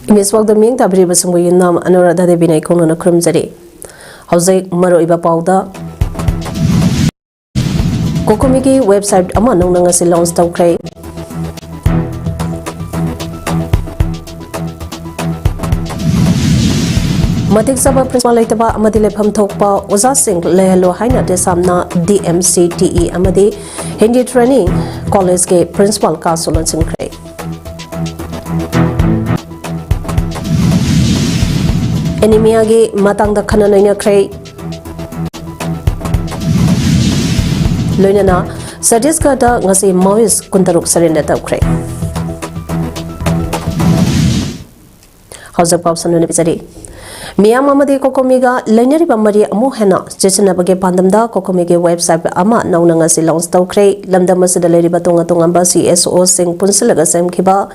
Miswak the Ming Tabri Basumbu Nam Anurada de Binaikon Krumzari. Jose Maro Iba Pauda Kokomiki website Amano Nangasi Lons Tokray. Matik Saba Principal Laitaba Amadi Lepam Tokpa Oza Singh Lehelo Haina de Samna DMCTE Amadi Hindi Training College Ke Principal Kasulan Sinkray. Anemia ge matang da khana naina kray loinana sadiska da ngasi Maois kuntaruk sarenda ta kray hausa pop sanu ne bisari Miyam amadi kokomiga lainari bamari amu hena jechna bage pandamda kokomige website ama nauna ngasi launch tawkre lamda masida leri batonga tongamba CSO sing punsilaga semkhiba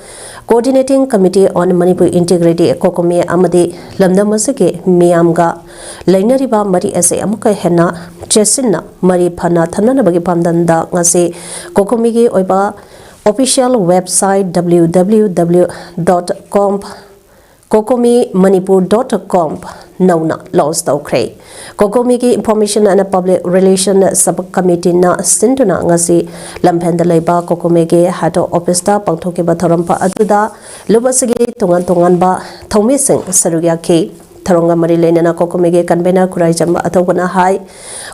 coordinating committee on Manipur integrity kokomi amadi lamda masige miyamga lainari ba mari ase amuka hena jesinna mari phana thanana bage pandamda ngasi kokomige oiba official website www.kokomimanipur.com nauna launch tawkre kokomi ki information and public relation subcommittee na sinduna ngasi lamphenda leiba kokomi ge head office ta pangthoke ba thorampa aduda lubasigi tongan ba thomi sing sarugya ke tharonga mari leinana kokomi ge convener kurai jamba athobana hai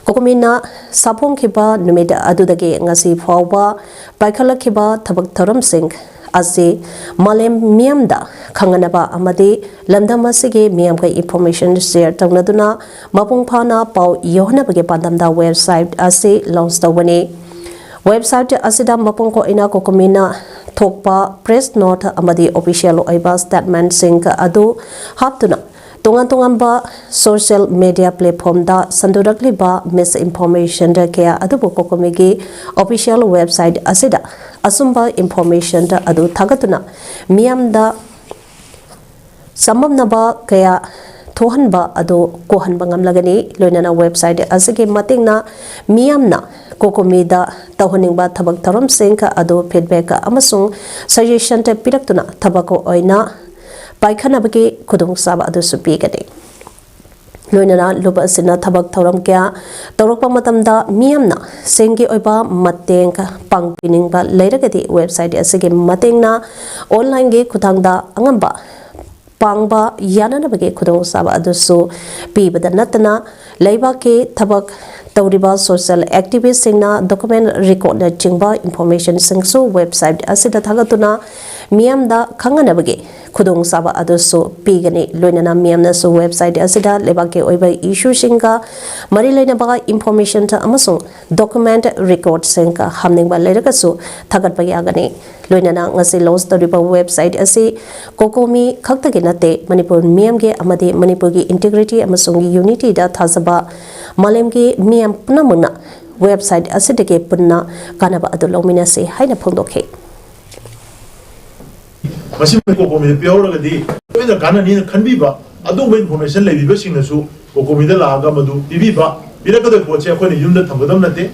kokomi na sapong khiba numida adudage ngasi phawba paikhala khiba thabak thoram sing Asi Malem Miamda Kanganaba Amadi Lamdamasige Miamka information share Tangnaduna Mapung Pana Pau Yohana Bage Pandamda website Asi launch the Wani website Asida Mapungko Ina Kokomina Tokpa press note Amadi official Oiba statement Sink Adu Haptuna Tongan ba social media platform da sandurakli ba misinformation da kaya adu kokomigi official website asida asumba information da adu thagatuna miyam da samamna ba kaya thohan ba adu kohan bangam lagani loinana website asige matingna miyamna kokomi da tawhaning ba thabak taram sengka adu feedback amasung suggestion ta piraktuna thabako oina Paikana bagi kudung saba adu supi gade. Loinana lupa sina thabak thoram kya torokpa matamda miyamna sengi oiba mateng pangpining ba leiragadi website asige matengna online ge kuthangda angamba pangba yanana bagi kudung saba adu su pi bada natana leiba ke thabak Tauriba social activists singna document record na jingba information singsu website asida thagatuna miyamda khanganabage khudong saba adusu pigani loinana miyamna su website asida lebake oiba issue singa mari leina baga information ta amasung document record singka hamningba leirakasu thagatba yagani loinana ngasi launch tariba website asi kokomi khaktagi nate Manipur miyamge amadi Manipur gi integrity amasung unity da thasaba malemge miyam punamuna website asidage punna kanaba adu lomina se haina phongdokhe Masih kokomi piauragadi oida kanani khanbiba adungba information leibiba singnasu kokomi da laga madu bibiba birakada poche akhoni yumda thambadam nate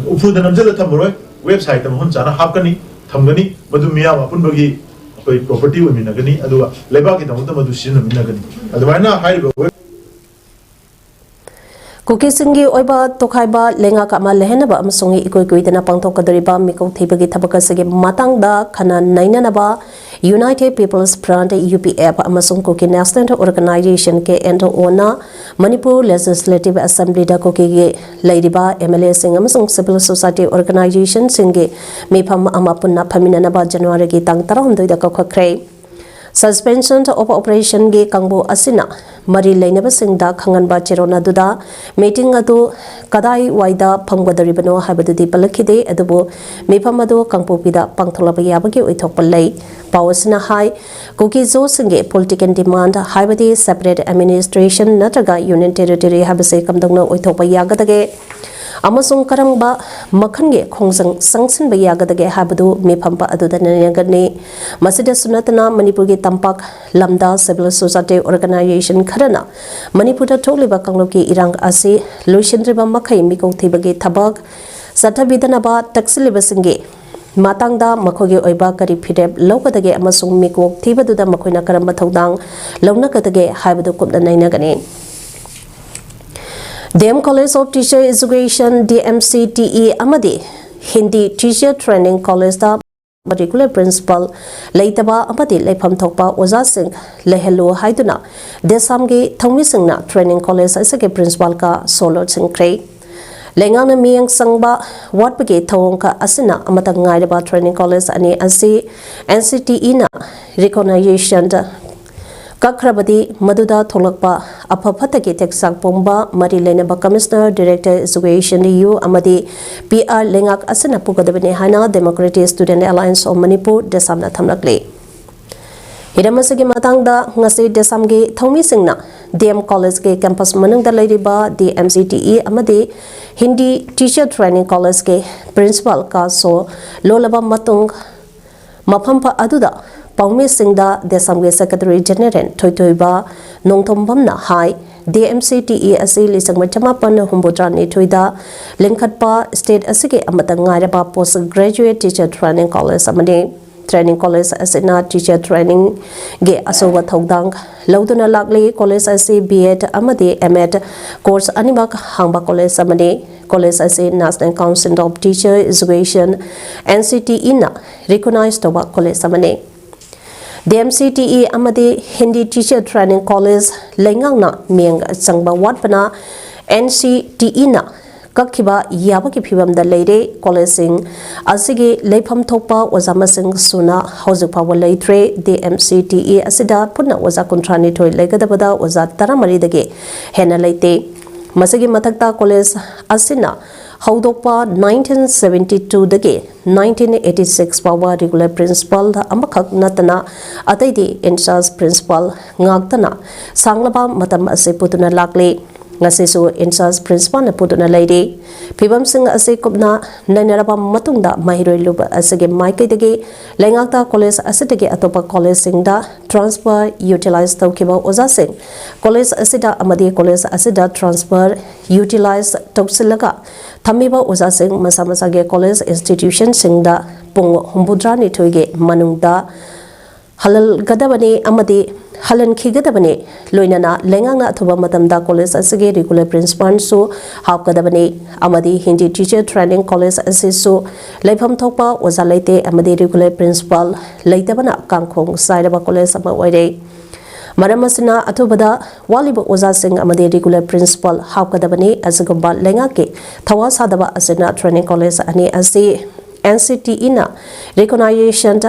ufuda namjala thamroi website tam hon chana hapkani thamgani madu miyam apunbagi koi property wominagani aduga lebaki tamda madu sinnaminagani adumaina haiba Kuki singi oiba tokhaiba lenga kama lehenaba amasongi ikoi koidana pangthokadariba mikau thibagi thabakasage matangda khana nainanaba United People's Front UPF amasong Kuki National Organization ke endo ona Manipur Legislative Assembly da Kuki ge laidiba MLA sing amasong civil society organization singe mepham amapunna phaminanaba January gi tang 12 da kakhakre Suspension of operation ge kangbo asina mari leinaba singda khanganba cherona duda meeting adu kadai waida phangbadaribano habadudi palakhide adubo mefamado kangpopida pangtholaba yabagi oithokpalai pawasina hai Kuki zo singe political demand habadi separate administration natraga union territory habase kamdongna oithokpa yagadage amasung karangba makhange khongjang sangsin ba yagadage habadu mefamba adudana yagani masida sunatana Manipur gi tampak lamda civil society organization kharana Manipur da tholiba kangloki irang ase loishendriba makhai mikau thibagi thabak sathabidana ba taksiliba singe matangda makhogi oiba kari phidep lawkadage amasung mikok thibaduda makhoina karamba thodang lawnakadage haibadu kupna nainagani. DM College of Teacher Education DMCTE amadi Hindi Teacher Training College da particular principal leitaba amadi leifam thokpa oza sing lehelu haiduna desamgi thongmisingna training college asage principal ka solo singkre lengana miyang sangba watpage thongka asina amata ngairaba training college ani asi NCTE na recognition kakrabadi maduda tholakpa apaphatagi teksak pomba mari lenaba commissioner director education yu amadi PR lengak asina pugadabani hana Democratic Student Alliance of Manipur desamna thamlakle hidamasagi matangda ngasi desamgi thongmi singna DM college ke campus manungda leiriba DMCTE amadi Hindi Teacher Training College ke principal ka so lolaba matung maphampa aduda Paumi Singda Desamge Secretary General Toitoiba Nongtombamna Hai DMCTE Asili Sangmachamapan Humbodrani Tuida Linkatpa State Asige Amatangaraba Postgraduate Teacher Training College Amani Training College Asina Teacher Training Ge Asowa Thodang Lauduna Lakli College Asi B.Ed Amadi M.Ed Course Animak Hangba College Amani College Asi National Council of Teacher Education NCTE na recognized Toba College Amani DMCTE amadi Hindi Teacher Training College lengangna miang sangba watpana NCTE na kakhiba yabaki phibamda leire college sing asigi leifam thokpa ozamasing suna hojikpa leitre DMCTE asida punna oza kontrani thoi legadabada oza taramari dage hena leite masagi mathakta college asina Haudokpa 1972 dage 1986 power regular principal da amakak natana ataidi in charge principal ngagtana sanglaba matam ase putuna lakle ngasisu in charge principal na putuna leide phibam sing ase kupna nainaraba matungda mahiroi luba asege maikai dage lengakta college asidage atopa college singda transfer utilize tawkiba oza sing college asida amadi college asida transfer utilize tawsilaga Thamiba oza sing masa ge college institution singda pung humbudrani thoige manungda halal gadabani amadi halan khigadabani loinana lengangna thoba matamda college asige regular principal su hapgadabani amadi Hindi Teacher Training College asisu leifam thokpa oza leite amadi regular principal leitabana kangkhong sairaba college ama oire Maramasina atubada waliba oza sing amadi regular principal hapkadabani asagumba lengake thawa sadaba asina training college ani asi NCTE na recognition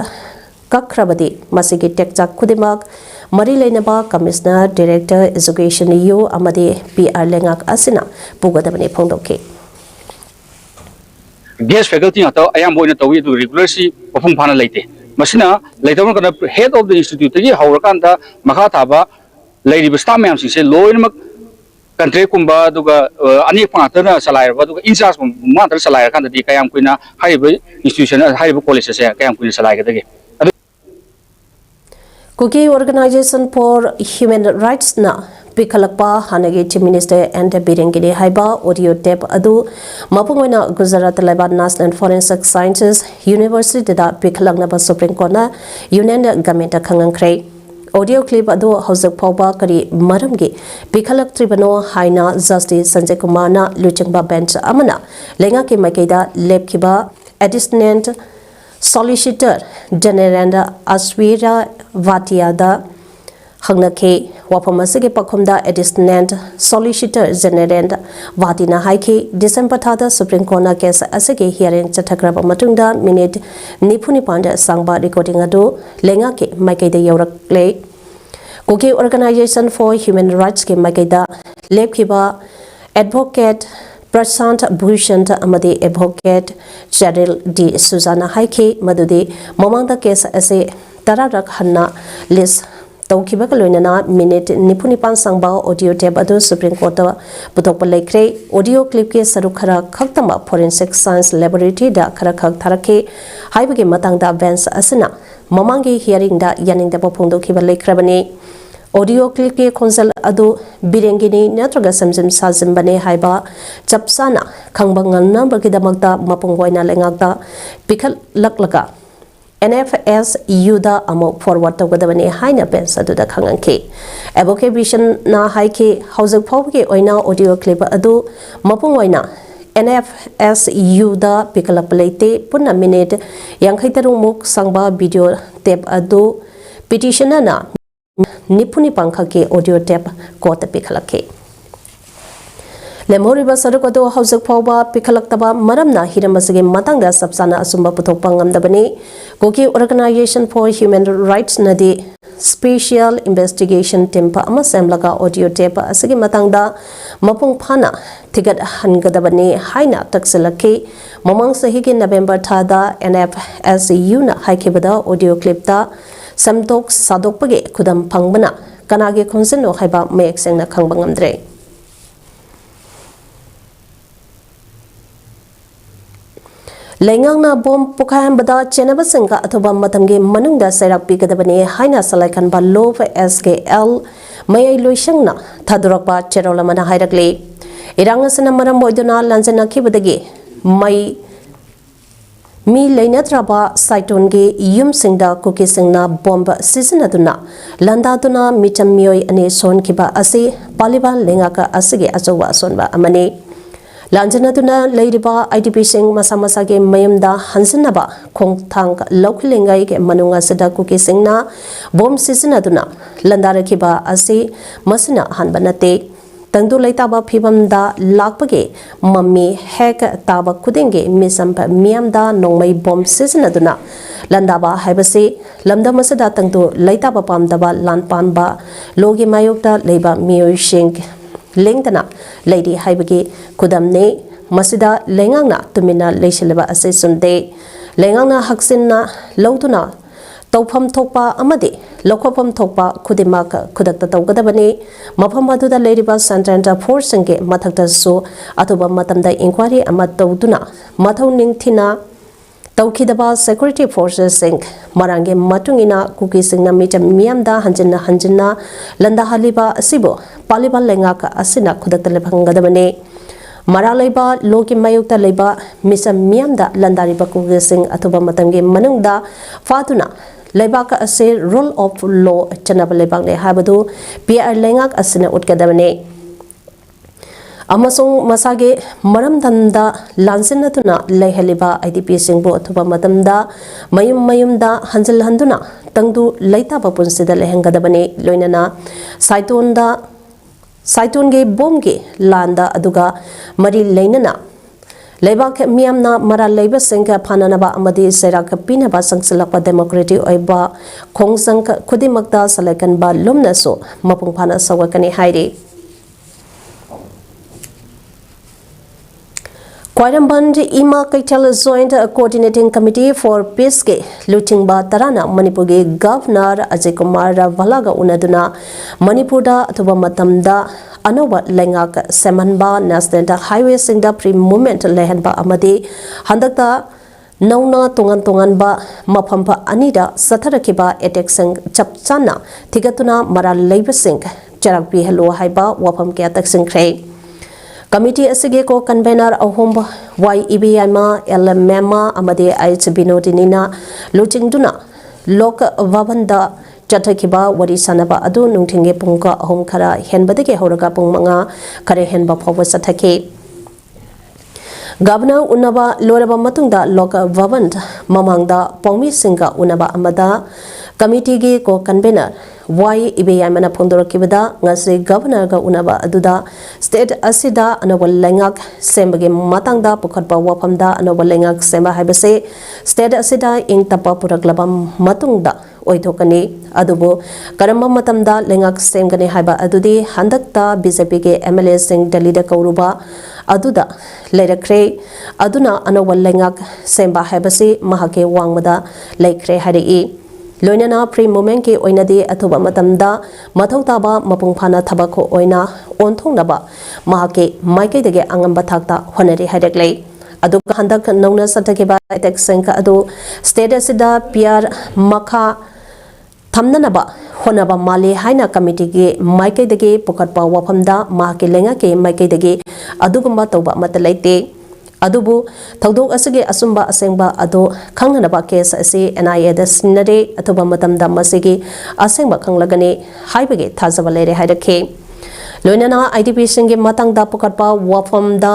kakrabadi masigi tekchak kudimak mari leinaba commissioner director education yu amadi PR lengak asina pugadabani phongdoke guest faculty ato ayam boina tawi du regularly perform phana leite Masina later on head of the institute tagi haurakanda makha thaba lairiba staff mayam sing se loinak country kumba duga ani pangtana Salaai ba duga in charge ma tar Salaai kanda di kayam kuina haiba institution haiba college se kayam kuina Salaai kadagi Kuki Organization for Human Rights na Pikalakpa Hanagi Chief Minister and Birengiri Haiba audio tape adu Mapungwena Gujarat Laiba National Forensic Sciences University da Pikalaknaba Supreme Court na Union Government Kangangkre audio clip adu Hausak Pauba Kari Maramgi Pikalak Tribunal Haina Justice Sanjay Kumar na Luchingba Bench Amana Lenga ki Makeda Lepkiba Assistant Solicitor General Aswira Vatiada Hangnake Wapamasige Pakumda Assistant Solicitor General Vatina Haiki December Tada Supreme Court case Asage hearing Chatakraba Matunda Minute Nipuni Panda Sangba recording ado Lengake Makeda Yorakle Kuki Organization for Human Rights ke Makeda Lepkiba Advocate Prashant Bhushan Amadi Advocate Cheryl D. Susanna Haiki Madudi Momangda case ase Tararak Hanna Liz Taukiba Loinana Minute Nipunipan Sangba audio tape adu Supreme Court Putokpa Lekre audio clip ke Sarukara Kaktama Forensic Science Laboratory da Karakak Tarake Haibagi Matangda Vance Asina Mamangi hearing da Yaning da Popungdo Kiba Lekrabani audio clip के खोंसल अदु बिरेंगिनी नत्रगा समजिम साजिमबने हाइबा चपसाना खंगबंग नंबरगिदमक्ता मपुंगोइना लेंगाक्ता पिखल लकलका NFSU da amo forward tawgadabani haina bench aduda khangangki evocation na haiki housing phawge oina audio clip adu mapung oina NFSU da pikalap leite punna minute yangkhaitarung muk sangba video tape adu petitioner na nipuni pangkha ke audio tape kota pikhalake Lemoriba Sarukodo House Poba Pikalaktaba Maramna Hiramasage Matanga Sapsana Asumba Putopangam Dabani Goki Organization for Human Rights Nadi Special Investigation Tempa Amasemlaga Audio Tape Asagi Matangda Mapung Pana Tigat Hangadabani Haina Taksilaki Mamang Sahiki November Tada NFSU na Haikibada Audio Clip da Samtok Sadokpage Kudam Pangbana Kanagi Konseno Haiba Mayexeng na Kangbangamdre Lengang na bom pukhayam bada chenaba singka athoba matamge manungda sairak pigadabani haina Salaai Kanba Lup SKL mayai loisang na thadurakba cherolamana hairakle irangasana maram boiduna lanjana khibadagi mai mi leinatraba saitonge yum singda kuki singna bomb seasonaduna landaduna micham mioi ane son kiba ase paliban lengaka asige ajowa sonba amani Lanjanatuna Ladyba IDP Sing Masamasage Mayamda Hansanaba Kong Tang Lokilingai Manunga Sada Kuki Singna Bom Seasonaduna Landara Kiba Ase Masina Hanbanate Tandu Laitaba Pibamda Lakpage Mummy Hek Taba Kudinge Misampa Miamda Nongmai Bom Seasonaduna Landaba Habase Lamda Masada Tandu Laitaba Pamdaba Lanpanba Logi Mayokta Leba Mio Shink Lengdana Lady Haibagi Kudamne Masida Lengangna Tumina Leishalaba Assessumde Lengangna Haksinna Lautuna Topam Topa Amadi Lokopam Topa Kudimaka Kudakta Togadabani Mapamadu the Ladyba Santanta Forsange Matakta So Atoba Matamda Inquiry Amatoduna Matauning Tina Taukidaba Security Forces Sing Marange Matungina Kuki Singna Mita Miamda Hanjina Landa Haliba Asibo Paliban Lengaka Asina Kudatalebhangadabane Maraleba Loki Mayukta Leba Misa Miamda Landariba Kuki Sing Atoba Matange Manungda Fatuna Lebaka Ase Rule of Law Chanabalebang Habadu PR Lengak Asina Utkadabane Amasung Masage Maramdanda Lansinatuna Lehaliba IDP Singbo Tuba Matamda Mayumda Hansil Handuna Tangdu Laita Papunsida Lehangadabane Loinana Saitonge Bomge Landa Aduga Mari Lainana Lebak Miamna Mara Labor Singa Pananaba Amadi Seraka Pinaba Sangsilapa Democratic Oiba Kongsang Kudimakta Salaai Kanba Lumnaso Mapung Pana Sawakani Hairi Quairamban Ima Kaital Joint Coordinating Committee for Peace ke Lutingba Tarana Manipurgi Governor Ajay Kumar Valaga Unaduna Manipurda Atuba Matamda Anoba Lengak Semanba National Highway Singda Pre Movement Lehanba Amadi Handakta Nauna Tungan ba Mapampa Anida Satarakiba Etek Sing Chapchana Tigatuna Mara Labor Sing Charakpi Hello Haiba Wapam Kiatak Sing Kray Committee asige ko convener ahom YEBIMA LMMA amade IH Binodinina Luchingduna Lok Vabanda Chatakiba Wari Sanaba Adu Nungtinge Punga Ahom Kara Henbadeke Horaga Pungmanga Kare Henba Power Satake Governor Unaba Loraba Matunda Lok Vaband Mamangda Pongmi Singa Unaba Amada Committee ge ko convener YEBIMA Pondora Kibada Ngase Governor ga Unaba Aduda State Asida Anobal Lengak Sembage Matangda Pukatba Wapamda Anobal Lengak Semba Habase State Asida Ing Tapa Puraglabam Matungda Oitokani Adubo Karamba Matamda Lengak Semgane Haiba Adudi Handakta BJP ke MLA Sing Delida Kauruba Aduda Lerakre Aduna Anobal Lengak Semba Habase Mahake Wangmada Laikre Hari Loinana pre moment ke oinade athoba matamda mathautaba mapungphana thabako oina onthongnaba mahake maike dege angamba thakta honari haireklei adu handak nauna sathakeba attack senka adu state asida PR makha थमननबा होनबा माले हाइना committee के माइकैदगे पुखटपा वफमदा माके लेंगा के माइकैदगे अदुगुम्बा तौबा मत लेते अदुबु थौदोक असगे असुम्बा असेंबा अदो खंगनबा case असे NIA दा सिन्नरे अथवा मतमदा मसेगे असेंबा खंगलगने हाइबगे थाजबा लेरे हाइरखे लोइनना IDP सिंगे मतंगदा पुखटपा वफमदा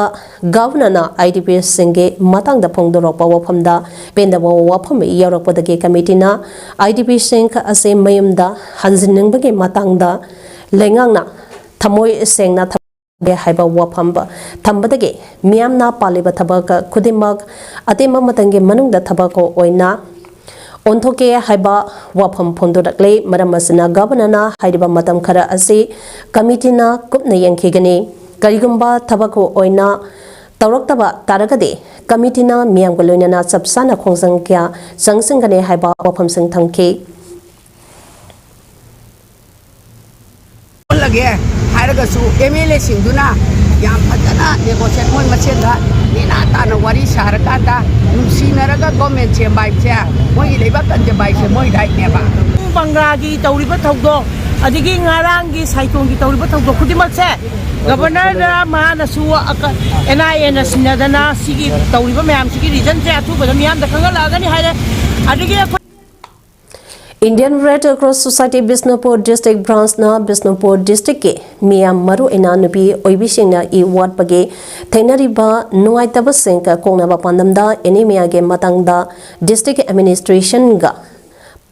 गवर्नरना IDP सिंगे मतंगदा फोंगदोरपा वफमदा पेंदबा वफम यौरपदगे कमिटीना IDP सिंग असे मयमदा हंजिनंगबगे मतंगदा लेंगांगना थमोय सेंगना हाइबा वफम थम्बदगे मियामना पालिबा थबक खुदिमक अतेम मतंगे मनुंगदा थबको ओइना ओंथोके हाइबा वफम फोंदोरक्ले मरम असना गवर्नरना हाइबा मतम खरा असे कमिटीना कुपना यंखिगने करिगुम्बा थबको ओइना तौरक्तबा तारगदे कमिटीना मियामगो लोइनना सबसाना खोंजंग क्या संगसंगने हाइबा वफम संग थंखे लगे हारगसु MLA सिंधुना याम फतना नेगोशिएट मोय मसेदा नेना ताना वारी सारकादा नुसिनरगा गवर्नमेंट से बाइसे मोय लेबा कंजे बाइसे मोय दाइनेबा बंगागी तौरिबा थौदो अदिगी ngaranggi saitonggi tौरिबा थौदो खुदिमकसे गवर्नर मानसु NIA ना सिनदना सिगी तौरिबा मैम सिगी रीजन से अथुबदा मैम द खंगलागनी हाइरे अदिगी Indian Red Cross Society Bisnupur District Branch na Bisnupur District ke Miyam Maru ina nubi oibising na I ward page thainariba nuaitaba sengka kongnaba pandamda anemia ge matangda district administration ga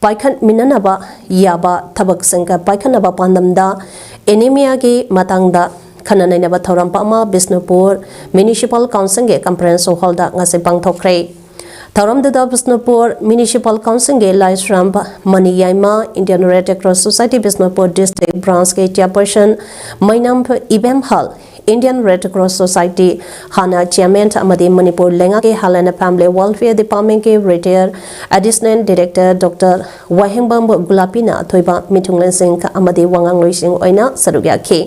paikhan minanaba yaba thabak sengka paikhanaba pandamda anemia ge matangda khananainaba thoram pama Bisnupur Municipal Council ge conference hall da ngase pangthokre Tharam da Bisnupur Municipal Council ge Laisram Mani Yaima Indian Red Cross Society Bisnupur District Branch ke chairperson Mainam Ibem Hall Indian Red Cross Society Hana Chairman Amadi Manipur Lenga ke Halana Family Welfare Department ke Retired Additional Director Dr. Wahengbam Gulapina Thoiba Mitunglen Singh Amadi Wangang Loising Oina Sarugya ke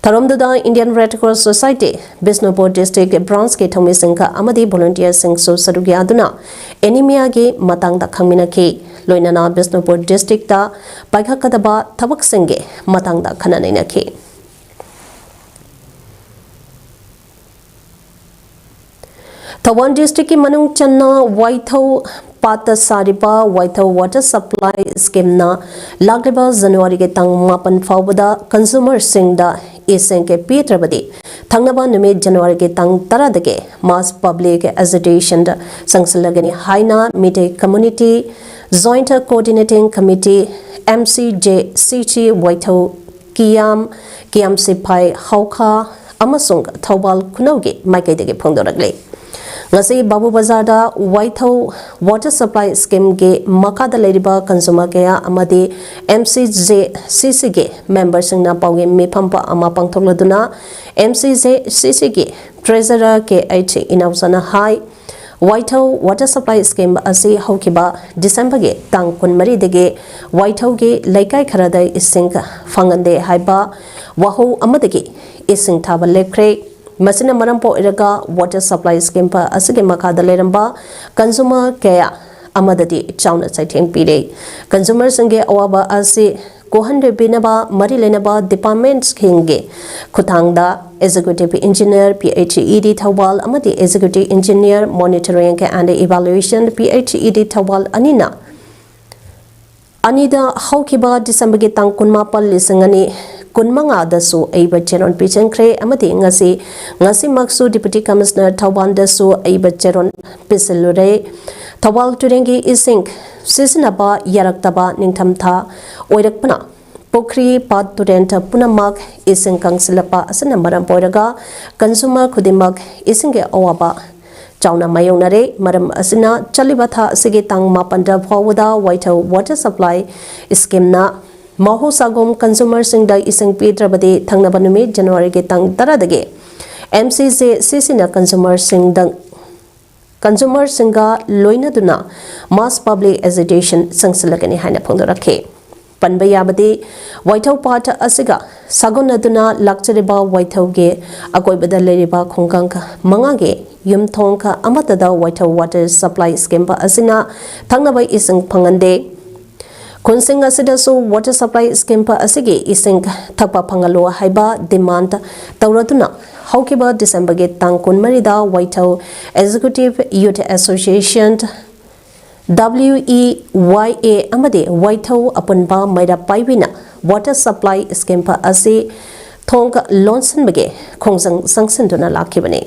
Tharamduda Indian Red Cross Society Bisnupur District Branch ke Thomi Singha Amadi Volunteer Singh so Sarugya Aduna anemia ge matangda khangmina ke loinana Bisnupur District ta paikakadaba thabak singge matangda khananaina ke Tawan District ki manung channa Waithau Pata Sariba Waithau Water Supply Scheme na lagliba January ke tang mapan fawbada consumer singda iseng ke Petrabadi Thangnaba numit January ke tang taradage mass public agitation da sangsalagani haina mite community joint coordinating committee MCJ CC Waithau Kiam Sipai Hauka amasung Thawbal Khunauge Maikaidage phongdoragle ngasi Babu Bazar da Waithau Water Supply Scheme ge makada leriba consumer kaya amadi MCJ CC ge members na pawge miphampa ama pangthokladuna MCJ CC ge treasurer ke H inausana hai Waithau Water Supply Scheme asi haukiba December ge tang 13 dege Waithau ge laikai kharada ising fangande haiba wahu amadagi ising thaba lekre Masina Marampo Iraga Water Supply Scheme pa asige makada leramba consumer kaya amadadi chawna saitheng pire consumer sange awaba asi kohande binaba mari lenaba departments khinge khuthangda executive engineer PHED Thawal amadi executive engineer monitoring and evaluation PHED Thawal anida haukiba December ge tang 18 lisangani kunmanga dasu aiba cheron pichangkre amati ngasi maksu deputy commissioner Thawal dasu aiba cheron piselure Thawal turengi ising sisinaba yaraktaba ningthamtha oirakpana pokri pat turenta punamak ising kangsilapa asana maram poiraga consumer khudimak isingge awaba chawna mayonare maram asina chalibatha asige tang mapanda phawada Waithau Water Supply Scheme na Mahu Sagom Consumer Singh da ising Petrabadi Thangnaba numit January ke tang taradage MCJ CC na Consumer Singha loina duna mass public agitation sangsalagani haina phongdorakhe panba yabadi Waithau part asiga sagonaduna lakchariba Waithau ge akoibada leriba khongkang manga ge yumthongka amatada Waithau Water Supply Scheme ba asina thangnaba ising phangande Khonsing asidasu water supply scheme pa asigi ising thakpa phangalu haiba demand tawraduna haukiba December ge tang kunmarida Waithau Executive Youth Association WEYA amade Waithau apunba maira paibina water supply scheme pa asi thong lonsan bage khongjang sangsanduna lakhibani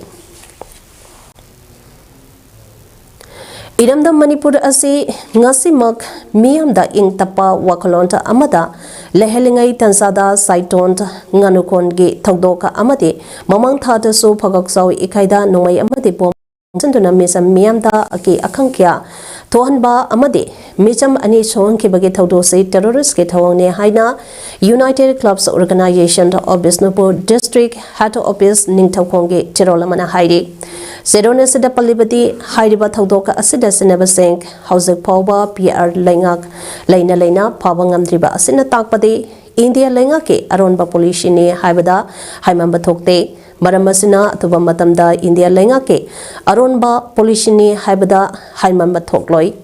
Iramda Manipur asi ngasimak miyamda ing tapa wakalonta amada lehelingai tansada saiton nganukon gi thogdoka amade mamang thada su phagaksaw ikaida nomai amade bom sanduna misam miyamda aki akhangkya thohanba amade micham ani sohangki bagi thogdo se terrorist ke thawang haina United Clubs Organization of Bisnupur District Head Office ningthawkhongge cherolamana hairi Zerone Sida Palibati Hairiba Thaudoka Asida Sineba Sink Housing Pauba PR Lengak Laina Pavangam Driba Asina Takpadi India Lengake Aronba Polishini Haibada Haimamba Thokte Maramasina Tuba Matamda India Lengake Aronba Polishini Haibada Haimamba Thokloi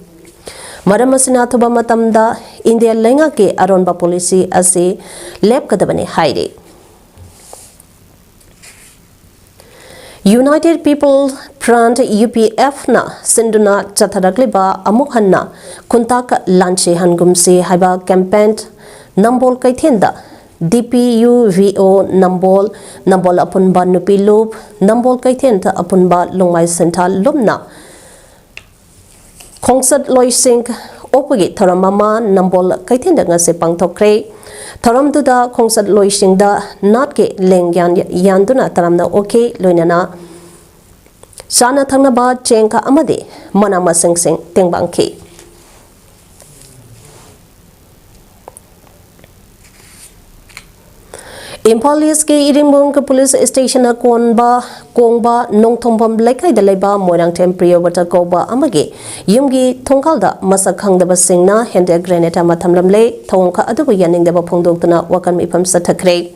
Maramasina Tuba Matamda India Lengake Aronba Policy Asi Lep Kadabani Hairi United People Front UPF na sinduna chatharakliba amukhanna kuntaka lanche hangumsi haiba campaign nambol kaithenda DPUVO nambol apunba nupi lup nambol kaithenda apunba longmai senta lumna khongsat loising opagi thoramama nambol kaithenda ngase pangthokre Thoramduda khongsat loisingda natke lengyan yanduna taramna okay loinana Sana thangnaba chengka amade manama sing tengbangki Impolis ke Iringbong Police Station Kongba Nongthombam Laikai Dalaiba Moirang Temprio Water Koba Amage Yumgi Tongkalda Masak Hangdaba Singna Hende Greneta Mathamlamle Thongka Adu Yaning Deba Pongdoktuna Wakan Mipam Sathakre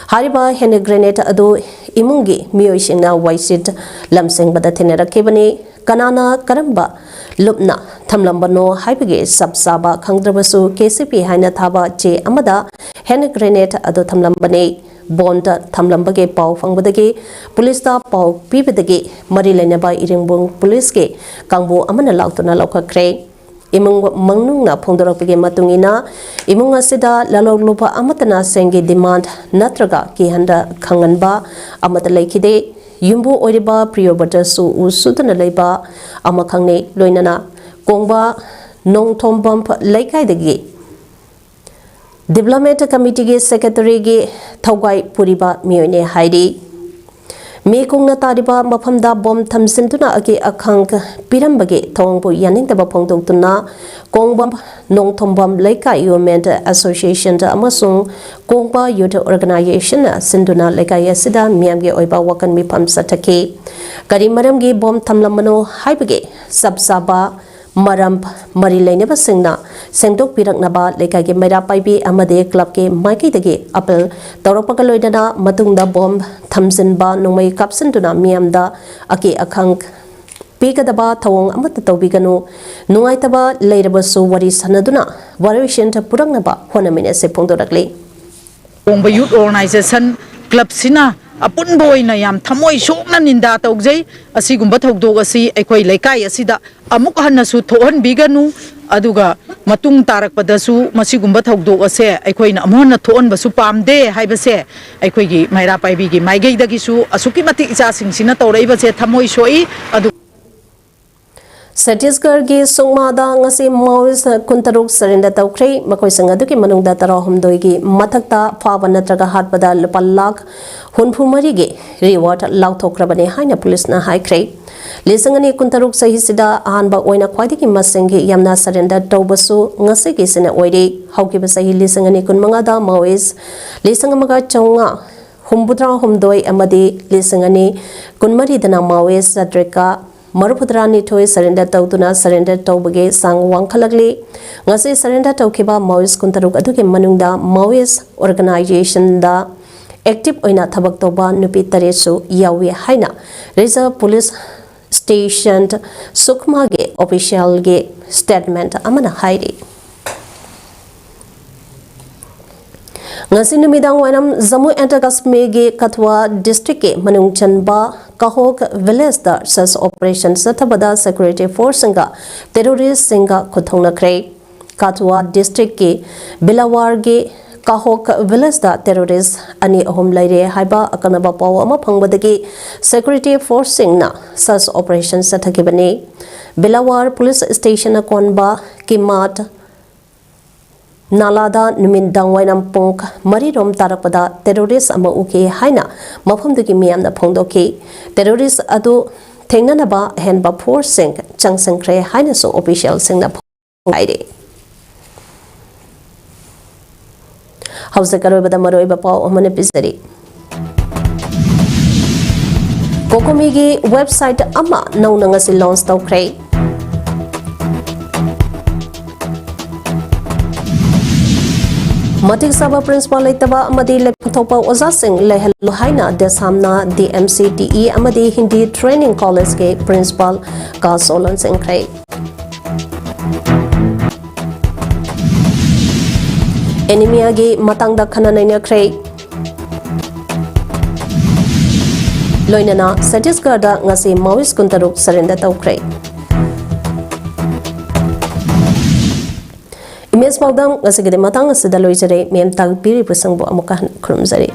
Hariba Hende Greneta Adu Imungi Mioishingna Waisit Lamsing Bada Tenerakebani Kanana Karamba Lupna Thamlambano Haibage Sabsaba Khangdrabasu KCP Haina Thaba Che Amada Hende Greneta Adu Thamlambane Bonda Thamlambage Pau Fangbadagi Police ta Pau Pibadagi Mari Lainaba Iringbong Police ke Kangbo Amana Lautuna Laukakre Imung Mangnungna Pongdorakpage Matungina Imung Asida Laloglupa Amatana Senge demand Natraga Kihanda Kanganba Amata Laikide Yumbu Oiriba Priyobata Su Usudana Laiba Amakangne Loinana Kongba Nongthombam Laikai Dagi Development Committee ge Secretary ge Thaugai Puriba Miyone Hairi Mekungna Tariba Mapamda Bom Thamsintuna Ake Akhang Pirambage Thongbu Yaningdaba Pongdoktuna Kongbam Nongthombam Laikai Youth Association Amasung Kongba Youth Organization Sinduna Laikai Asida Miyamge Oiba Wakan Mipam Satake Karimaramge Bom Thamlamano Haibage Sabsaba Maram Mari Lainaba Singna Sengdok Piraknaba Lekage Maira Paibi Amade Club ke Maiki Dagi Apple Tauropakaloidana Matungda Bomb Thamsinba Nomai Kapsintuna Miamda Ake Akhang Pikadaba Thawong Amata Tobiganu Nuaitaba Lairabasu Wari Sanaduna Varishan Purangnaba Honamine Sepongdorakli Kongba Youth Organization Club Sina Apun boy na yam thamoi sokna ninda tawjai asigumba thogdog asi aikoi laikai asida amuk hannasu thohan biganu aduga matung tarakpadasu masigumba thogdog ase aikoi na amhonna thohan basu pamde haibase aikoi gi maira paibi gi maigei dagisu asuki mati icha singsina tawrei base thamoi soi adu Satisgar gi songmada ngasi Maois kuntaruk surrender tawkre makoi sangadu ki manungda tara humdoi gi mathakta phaba natraga hatpada lupa lakh hunphumari gi reward lauthokrabane haina police na haikre lesangani kuntaruk sahisida ahanba oina khwadi ki masengi yamna surrender tawbasu ngase gi sene oire hauki ba sahi lesangani kunmanga da Maois lesangamaga chawnga humbudra humdoi amadi lesangani kunmari dana Maois sadreka Marupudrani Toy surrender Tautuna surrender Taubage Sang Wankalagli Ngasi surrender Taukiba Maois Kuntaruk Aduki Manungda Maois Organization da Active Oina Tabak Toba Nupi Taresu Yawi Haina Reserve Police Station Sukmage Official Ge Statement Amana Hairi ngasi numidang wainam Jammu and Kashmir ge Kathua district ke manung chanba kahok village da search operation sathabada security force singa terrorist singa kuthongna kre Kathua district ke Bilawar ge kahok village da terrorist ani ahom laire haiba akanaba paw ama phangbadagi security force singna search operation sathakibani Bilawar police station akonba kimat Nalada numindang wainam pung marirom tarapada terrorist ama uke haina mafamdugi miyamna phongdoki terrorist adu thengnanaba henba force sing changsangkre haina so official singna phongaire hausa karoibada maroiba paw amane pisari Kokomi gi website ama nauna ngasi launch tawkre Matik Sabha Principal Leitaba Amadi Leptopa Oza Singh Lehel Haina Desamna DMCTE Amadi Hindi Training College ke Principal Ka Solan Singh Kray Enemia gi Matangda Khananaina Kray Loinana Satisgarda Ngasi Maoist Kuntaruk Surrender Taw Kray Imes Paudam ngasigede matang asida loijare mem tagpiri pusangbo amukahan khurumjare